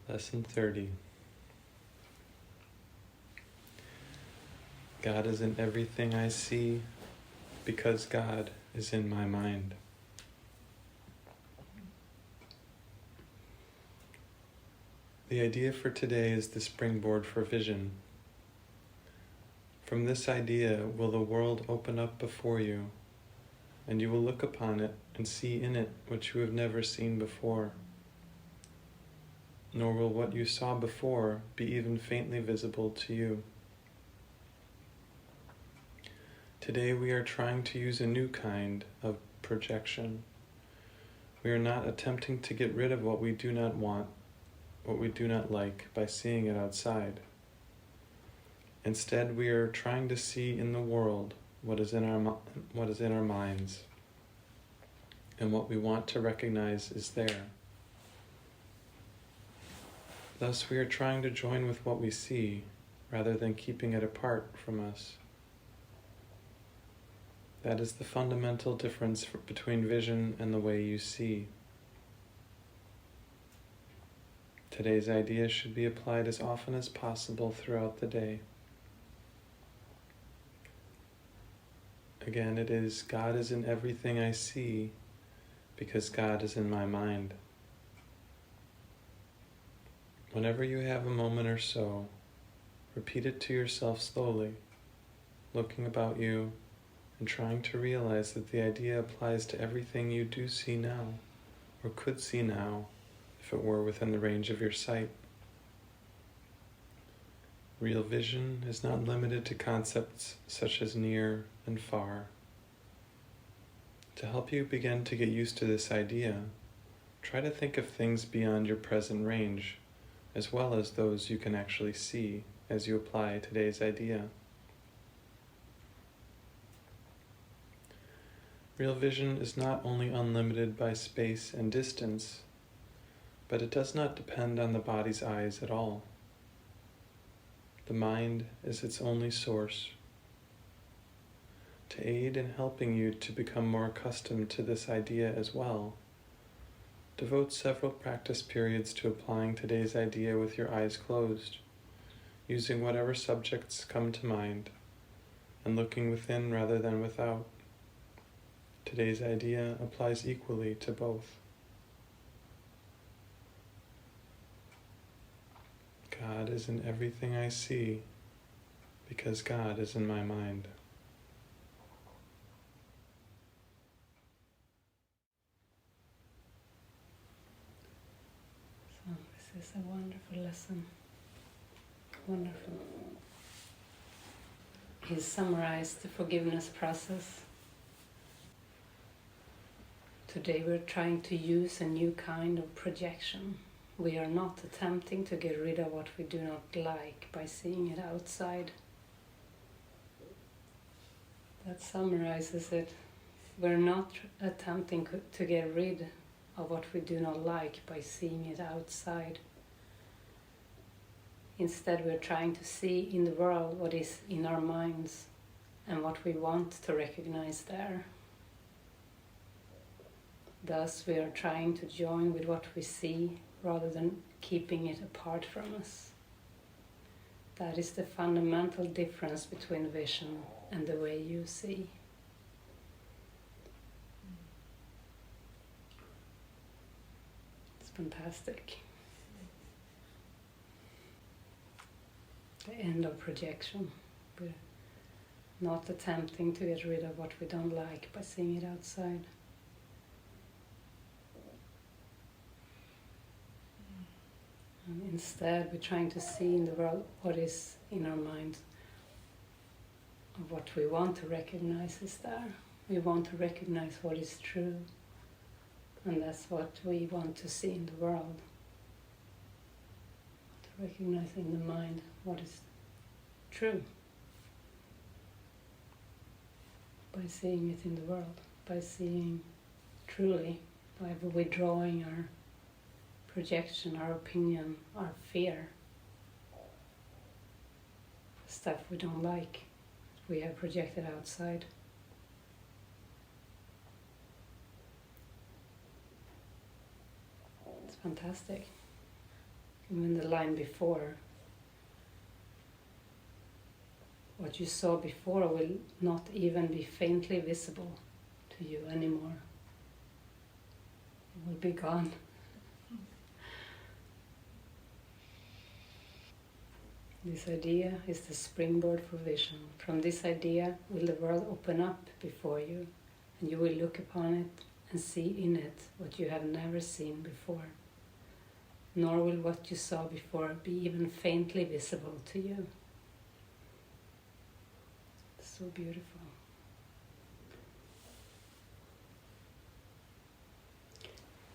Lesson 30. God is in everything I see because God is in my mind. The idea for today is the springboard for vision. From this idea will the world open up before you, and you will look upon it and see in it what you have never seen before. Nor will what you saw before be even faintly visible to you. Today we are trying to use a new kind of projection. We are not attempting to get rid of what we do not want, what we do not like, by seeing it outside. Instead, we are trying to see in the world what is in our minds, and what we want to recognize is there. Thus, we are trying to join with what we see, rather than keeping it apart from us. That is the fundamental difference between vision and the way you see. Today's idea should be applied as often as possible throughout the day. Again, it is God is in everything I see because God is in my mind. Whenever you have a moment or so, repeat it to yourself slowly, looking about you and trying to realize that the idea applies to everything you do see now, or could see now, if it were within the range of your sight. Real vision is not limited to concepts such as near and far. To help you begin to get used to this idea, try to think of things beyond your present range, as well as those you can actually see as you apply today's idea. Real vision is not only unlimited by space and distance, but it does not depend on the body's eyes at all. The mind is its only source. To aid in helping you to become more accustomed to this idea as well, devote several practice periods to applying today's idea with your eyes closed, using whatever subjects come to mind, and looking within rather than without. Today's idea applies equally to both. God is in everything I see because God is in my mind. So this is a wonderful lesson. Wonderful. He summarized the forgiveness process. Today we're trying to use a new kind of projection. We are not attempting to get rid of what we do not like by seeing it outside. That summarizes it. We're not attempting to get rid of what we do not like by seeing it outside. Instead, we're trying to see in the world what is in our minds and what we want to recognize there. Thus, we are trying to join with what we see rather than keeping it apart from us. That is the fundamental difference between vision and the way you see. It's fantastic. The end of projection. We're not attempting to get rid of what we don't like by seeing it outside. And instead, we're trying to see in the world what is in our minds. What we want to recognize is there. We want to recognize what is true. And that's what we want to see in the world. To recognize in the mind what is true. By seeing it in the world. By seeing truly. By withdrawing our projection, our opinion, our fear, stuff we don't like, we have projected outside. It's fantastic. Even the line before. What you saw before will not even be faintly visible to you anymore. It will be gone. This idea is the springboard for vision. From this idea will the world open up before you, and you will look upon it and see in it what you have never seen before. Nor will what you saw before be even faintly visible to you. So beautiful.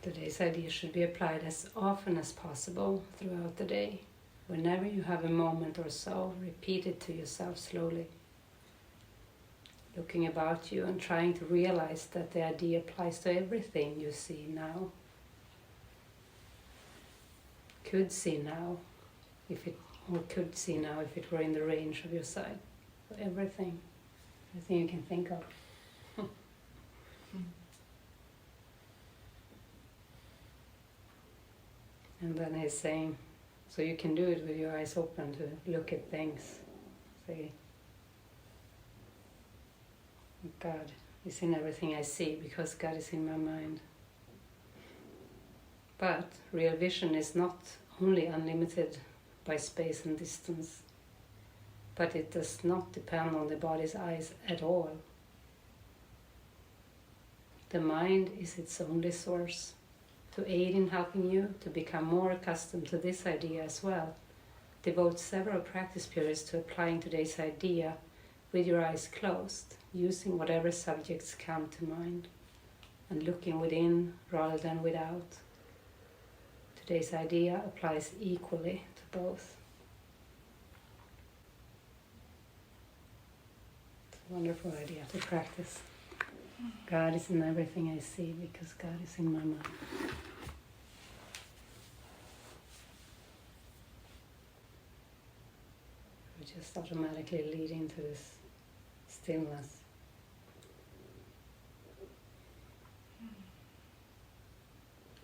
Today's idea should be applied as often as possible throughout the day. Whenever you have a moment or so, repeat it to yourself slowly, looking about you and trying to realize that the idea applies to everything you see now, could see now, if it were in the range of your sight. So everything you can think of. And then he's saying, so you can do it with your eyes open to look at things. Say, God is in everything I see because God is in my mind. But real vision is not only unlimited by space and distance, but it does not depend on the body's eyes at all. The mind is its only source. To aid in helping you to become more accustomed to this idea as well, devote several practice periods to applying today's idea with your eyes closed, using whatever subjects come to mind, and looking within rather than without. Today's idea applies equally to both. It's a wonderful idea to practice. God is in everything I see because God is in my mind. We just automatically lead into this stillness.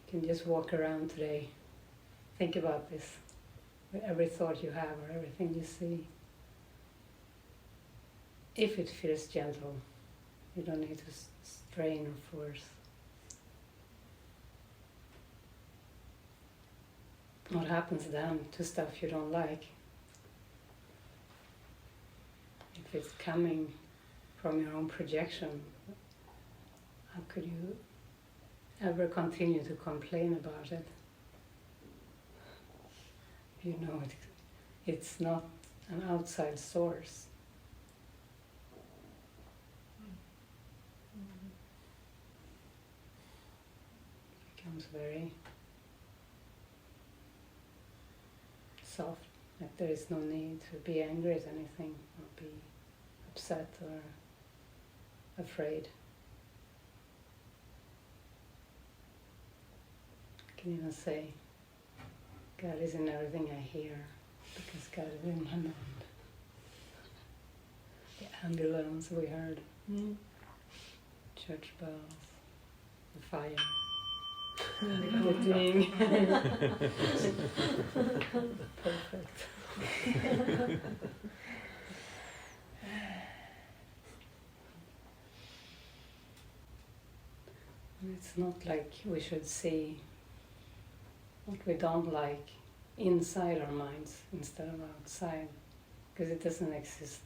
You can just walk around today, think about this, with every thought you have or everything you see. If it feels gentle, you don't need to strain or force. What happens then to stuff you don't like? If it's coming from your own projection, how could you ever continue to complain about it? You know it's not an outside source. Becomes very soft, like there is no need to be angry at anything or be upset or afraid. You can even say, God is in everything I hear because God is in my mind. The ambulance we heard, church bells, the fire. The thing. Perfect. It's not like we should see what we don't like inside our minds instead of outside, because it doesn't exist.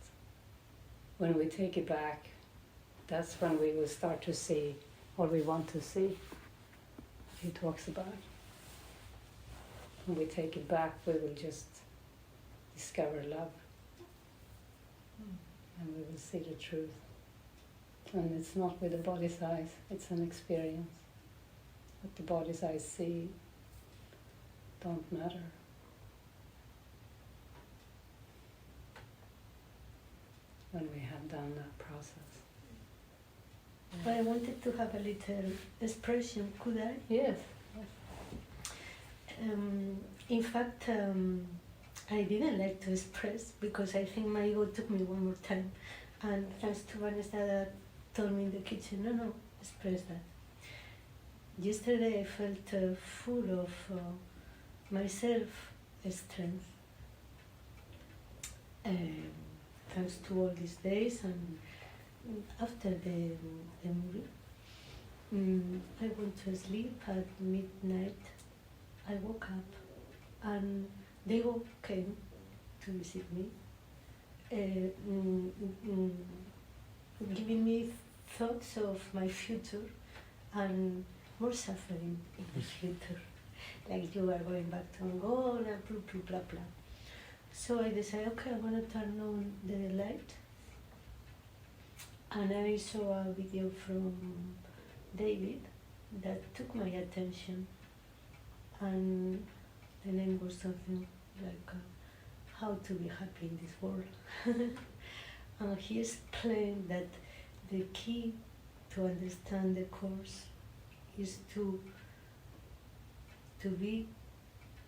When we take it back, that's when we will start to see what we want to see. He talks about. When we take it back, we will just discover love. And we will see the truth. And it's not with the body's eyes, it's an experience. What the body's eyes see don't matter. When we have done that process. But I wanted to have a little expression, could I? Yes. In fact, I didn't like to express because I think my ego took me one more time. And thanks to Vanessa that told me in the kitchen, no, express that. Yesterday I felt full myself strength. Thanks to all these days, and after the movie, I went to sleep at midnight. I woke up and they all came to visit me, giving me thoughts of my future and more suffering in the future. Like, you are going back to Angola, blah, blah, blah, blah. So I decided, okay, I'm gonna turn on the light. And I saw a video from David that took my attention. And the name was something like How to Be Happy in This World. And he explained that the key to understand the course is to be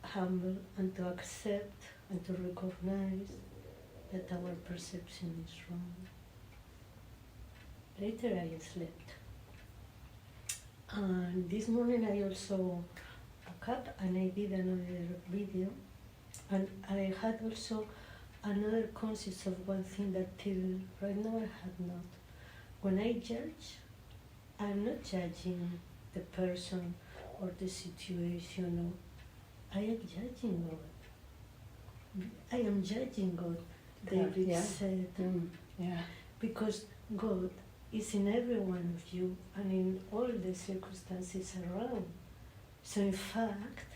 humble and to accept and to recognize that our perception is wrong. Later I slept. And this morning I also woke up and I did another video. And I had also another conscious of one thing that till right now I had not. When I judge, I'm not judging the person or the situation, or I am judging God. I am judging God, David said. Because God is in every one of you and in all the circumstances around. So in fact,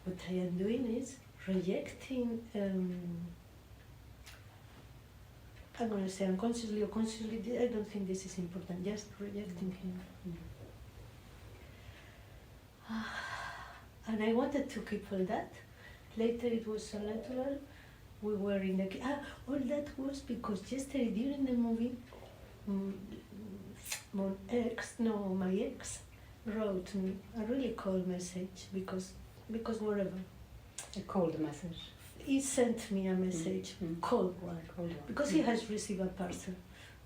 what I am doing is rejecting, I'm going to say unconsciously or consciously, I don't think this is important, just rejecting him. And I wanted to keep all that. Later it was so natural. We were in the... all that was because yesterday during the movie, my ex wrote me a really cold message because whatever. A cold message. He sent me a message, cold one, because he has received a parcel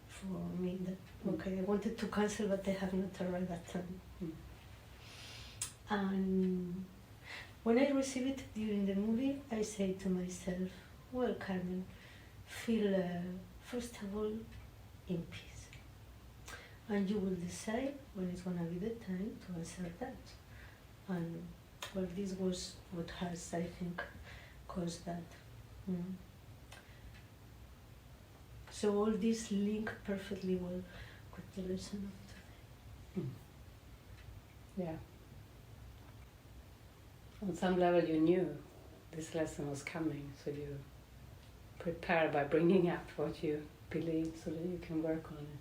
for me that, okay, I wanted to cancel, but I have not arrived at time. And when I received it during the movie, I say to myself, well, Carmen, feel, first of all, in peace. And you will decide when it's going to be the time to answer that. And, well, this was what has, I think, caused that. So all this link perfectly well with the lesson of today. Yeah. On some level you knew this lesson was coming, so you prepare by bringing up what you believe so that you can work on it.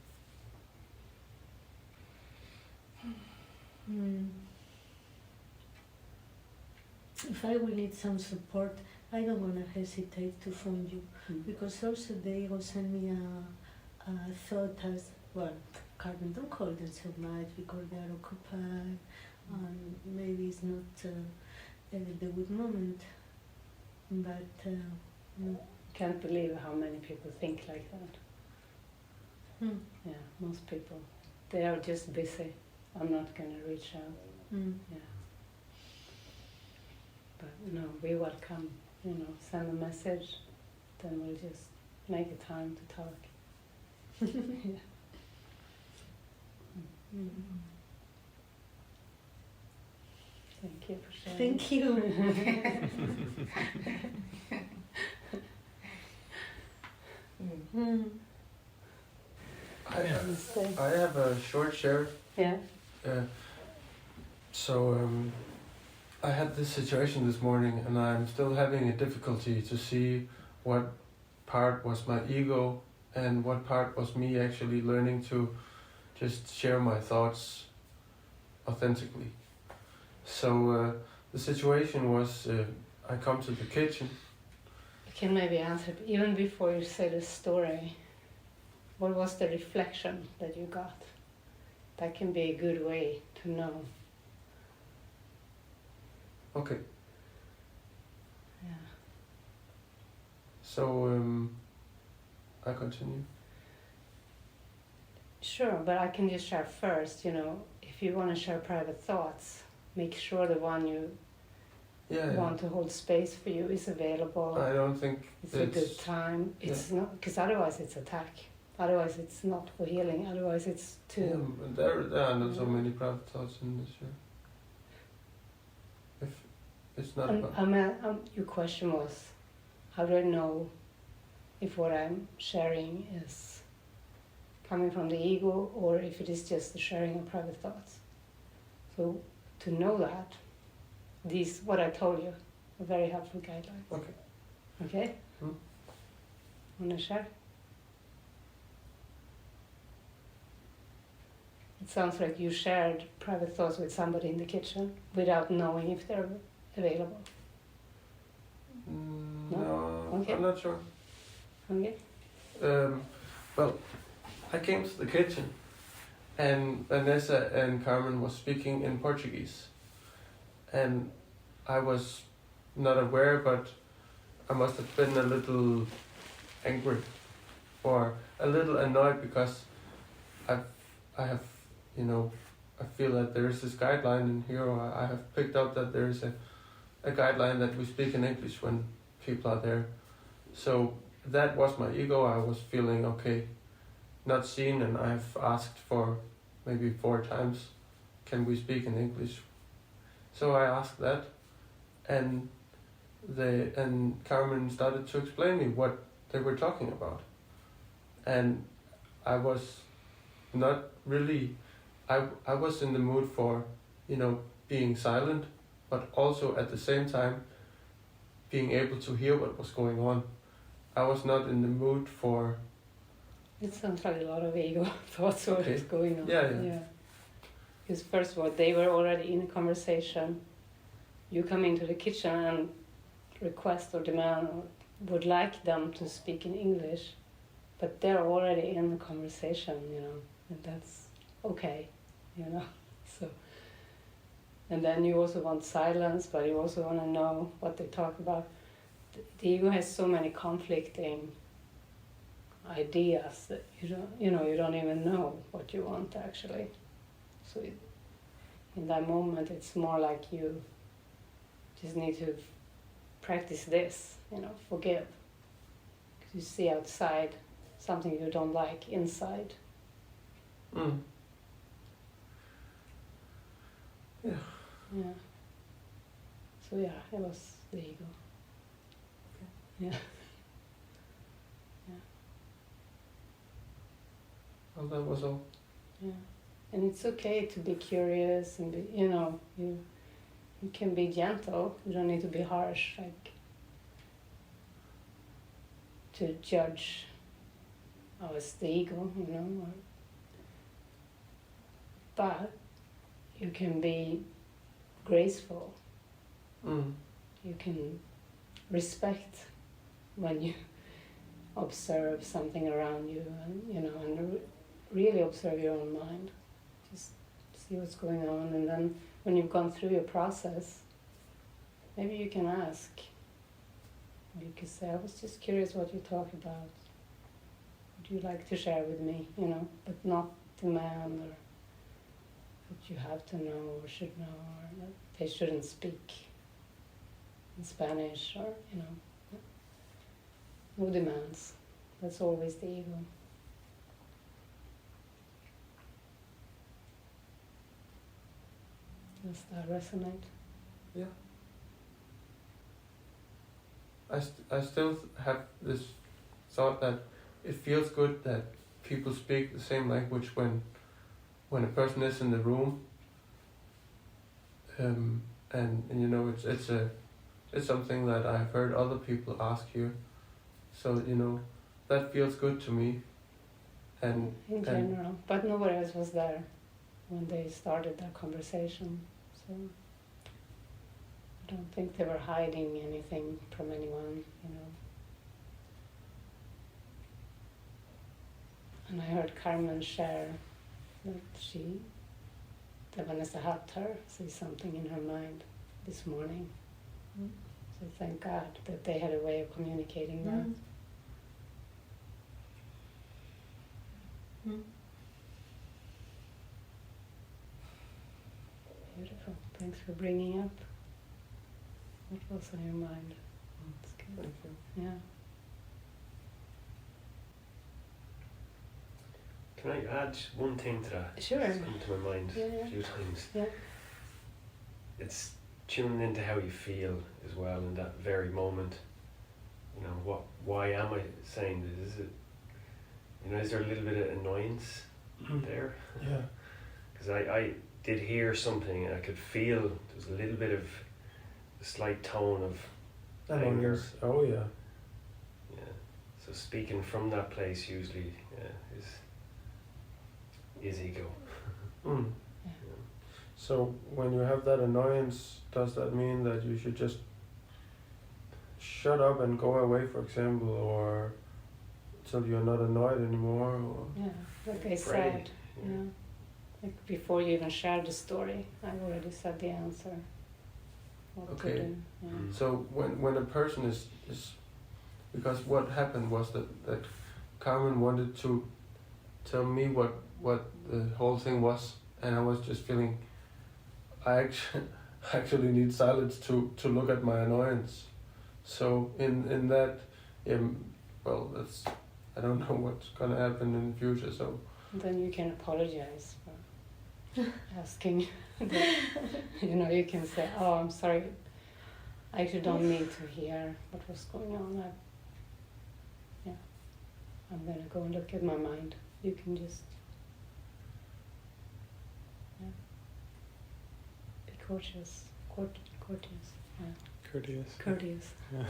If I will need some support, I don't want to hesitate to phone you, because also they will send me a thought as, well, Carmen, don't call them so much because they are occupied and maybe it's not the good moment, but Can't believe how many people think like that. Yeah, most people, they are just busy. I'm not going to reach out. Yeah. But no, we welcome, send a message, then we'll just make a time to talk. Yeah. Thank you for sharing. Thank you. I have a short share. Yeah. I had this situation this morning, and I'm still having a difficulty to see what part was my ego and what part was me actually learning to just share my thoughts authentically. So the situation was, I come to the kitchen. You can maybe answer, even before you say the story, what was the reflection that you got? That can be a good way to know. Okay. Yeah. So I continue. Sure, but I can just share first, if you want to share private thoughts, make sure the one you want to hold space for you, is available. I don't think it's a good time. It's not, because otherwise it's attack. Otherwise it's not for healing. Otherwise it's too. Yeah, but there are not so many private thoughts in this year. If it's not about. Your question was, how do I know if what I'm sharing is coming from the ego or if it is just the sharing of private thoughts? So to know that, these, what I told you, are very helpful guidelines. Okay. Okay? Hmm? Want to share? It sounds like you shared private thoughts with somebody in the kitchen without knowing if they're available. No, okay. I'm not sure. Okay. Well, I came to the kitchen and Vanessa and Carmen was speaking in Portuguese. And I was not aware, but I must have been a little angry or a little annoyed because I have, I feel that there is this guideline in here, or I have picked up that there is a guideline that we speak in English when people are there. So that was my ego. I was feeling okay, not seen, and I've asked for maybe 4 times, can we speak in English? So I asked that, and Carmen started to explain me what they were talking about, and I was not really. I was in the mood for, being silent, but also at the same time being able to hear what was going on. I was not in the mood for. It sounds like a lot of ego thoughts what is going on. Yeah. Because first of all, they were already in a conversation. You come into the kitchen and request or demand or would like them to speak in English, but they're already in the conversation, and that's okay, So, and then you also want silence, but you also want to know what they talk about. The ego has so many conflicting ideas that you don't even know what you want actually. So in that moment, it's more like you just need to practice this, forgive. Because you see outside something you don't like inside. Mm. Yeah. Yeah. So it was the ego. Okay. Yeah. Well, that was all. Yeah. And it's okay to be curious and be, you can be gentle. You don't need to be harsh, like to judge as the ego, but you can be graceful. Mm. You can respect when you observe something around you, and really observe your own mind. Just see what's going on, and then when you've gone through your process, maybe you can ask. Or you can say, I was just curious what you talk about. Would you like to share with me, but not demand or that you have to know or should know, or that they shouldn't speak in Spanish, or, no demands. That's always the ego. Does that resonate? Yeah. I still have this thought that it feels good that people speak the same language when a person is in the room. And it's something that I've heard other people ask you. So that feels good to me. And in general, but nobody else was there when they started that conversation, so I don't think they were hiding anything from anyone, And I heard Carmen share that Vanessa helped her see something in her mind this morning. Mm. So thank God that they had a way of communicating that. Mm. Beautiful. Thanks for bringing up. What was on your mind? That's good. Thank you. Yeah. Can I add one thing to that? Sure. It's come to my mind Yeah. a few times. Yeah. It's tuning into how you feel as well in that very moment. You know, why am I saying this? Is it, you know, is there a little bit of annoyance there? Yeah. Because I did hear something and I could feel there was a little bit of a slight tone of anger. Oh yeah. Yeah. So speaking from that place usually is ego. Mm. Yeah. So when you have that annoyance, does that mean that you should just shut up and go away, for example, or till you're not annoyed anymore? Or? Yeah. Like I Ready. said. Yeah. Like before you even shared the story, I already said the answer. What Okay. to do. Yeah. Mm. So when a person is because what happened was that Carmen wanted to tell me what the whole thing was, and I was just feeling I actually need silence to look at my annoyance. So in that, well, that's, I don't know what's gonna happen in the future. So Then you can apologize for asking. You know, you can say, "Oh, I'm sorry. I actually don't need to hear what was going on. I'm gonna go and look at my mind." You can just be courteous. Yeah. courteous. Courteous. Yeah.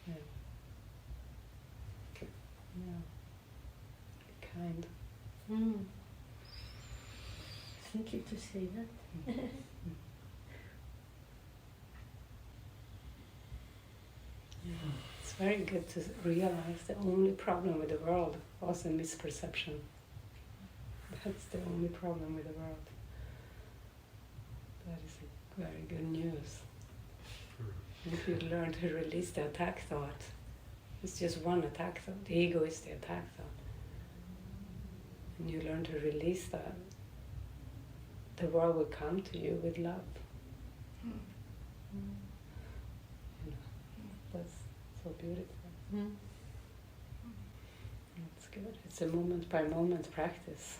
Yeah. Yeah. Be kind. Thank you to say that. Yeah. It's very good to realize the only problem with the world was a misperception. That's the only problem with the world. That is a very good news. If you learn to release the attack thought, it's just one attack thought. The ego is the attack thought. And you learn to release that, the world will come to you with love. You know, that's so beautiful. That's good. It's a moment by moment practice.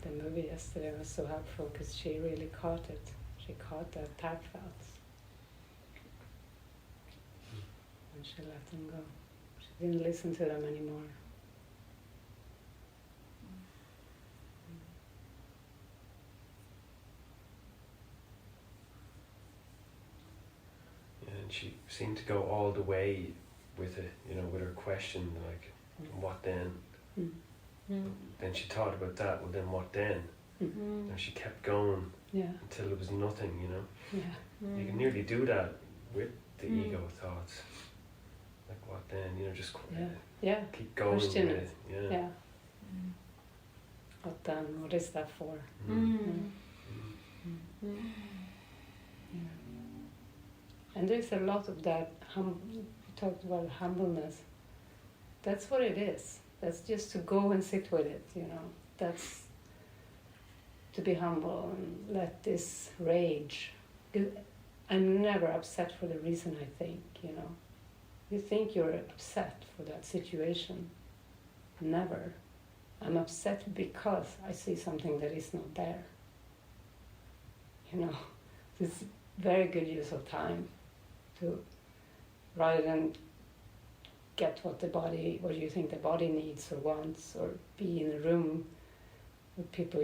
The movie yesterday was so helpful because she really caught it. She caught the attack thoughts. And she let them go. She didn't listen to them anymore. Yeah, and she seemed to go all the way with it, you know, with her question, like, what then? Then she thought about that, well then what then? And she kept going Yeah, until there was nothing, you know. yeah, You can nearly do that with the ego thoughts. Like what then? You know, just yeah, keep going Question with it. it. Yeah. yeah. What then? What is that for? Yeah. And there's a lot of that, you talked about humbleness. That's what it is. That's just to go and sit with it, you know. That's to be humble and let this rage. I'm never upset for the reason I think, you know. You think you're upset for that situation. Never. I'm upset because I see something that is not there. You know, it's very good use of time to, rather than get what you think the body needs or wants, or be in a room with people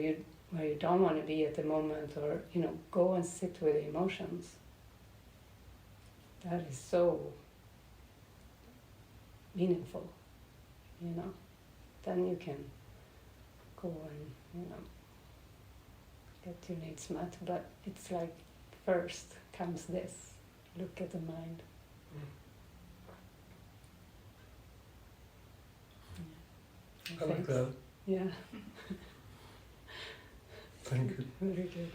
where you don't want to be at the moment, or, you know, go and sit with the emotions. That is so meaningful, you know. Then you can go and, you know, get your needs met, but it's like first comes this, look at the mind. I like that. Yeah. Thank you. Very good.